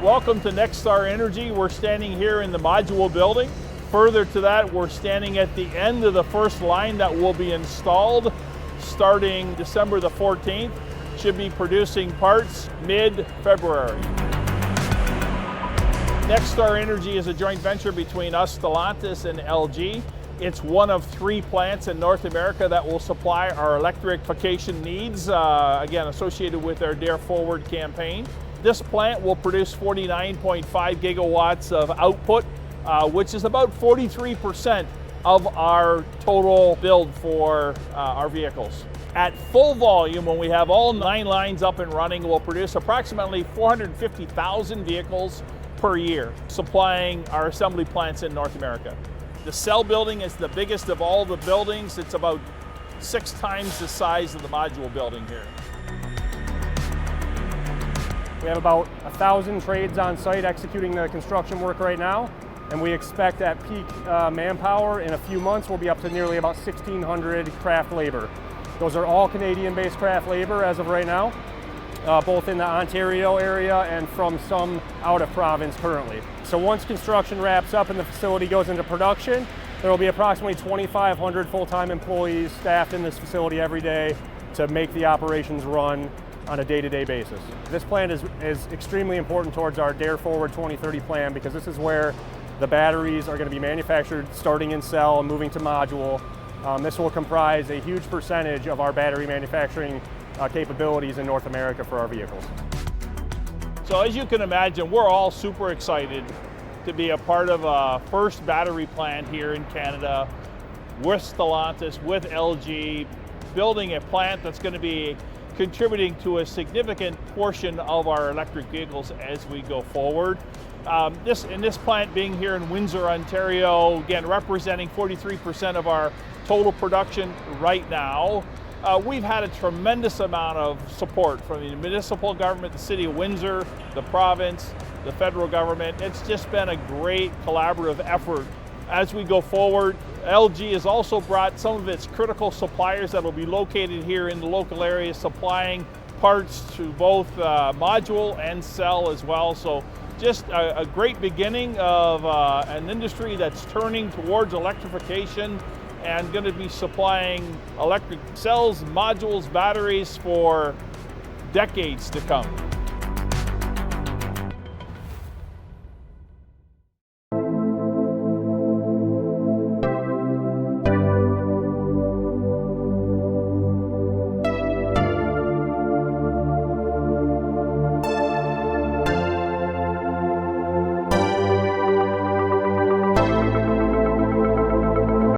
Welcome to NextStar Energy. We're standing here in the module building. Further to that, we're standing at the end of the first line that will be installed starting December the 14th. Should be producing parts mid-February. NextStar Energy is a joint venture between us, Stellantis, and LG. It's one of 3 plants in North America that will supply our electrification needs, again, associated with our Dare Forward campaign. This plant will produce 49.5 gigawatts of output, which is about 43% of our total build for our vehicles. At full volume, when we have all 9 lines up and running, we'll produce approximately 450,000 vehicles per year, supplying our assembly plants in North America. The cell building is the biggest of all the buildings. It's about 6 times the size of the module building here. We have about 1,000 trades on site executing the construction work right now, and we expect at peak manpower in a few months we'll be up to nearly about 1,600 craft labor. Those are all Canadian-based craft labor as of right now, both in the Ontario area and from some out of province currently. So once construction wraps up and the facility goes into production, there will be approximately 2,500 full-time employees staffed in this facility every day to make the operations run on a day-to-day basis. This plant is extremely important towards our Dare Forward 2030 plan because this is where the batteries are going to be manufactured starting in cell and moving to module. This will comprise a huge percentage of our battery manufacturing capabilities in North America for our vehicles. So as you can imagine, we're all super excited to be a part of a first battery plant here in Canada with Stellantis, with LG, building a plant that's going to be contributing to a significant portion of our electric vehicles as we go forward. This plant being here in Windsor, Ontario, again representing 43% of our total production right now. We've had a tremendous amount of support from the municipal government, the city of Windsor, the province, the federal government. It's just been a great collaborative effort. As we go forward, LG has also brought some of its critical suppliers that will be located here in the local area, supplying parts to both module and cell as well. So just a great beginning of an industry that's turning towards electrification and going to be supplying electric cells, modules, batteries for decades to come.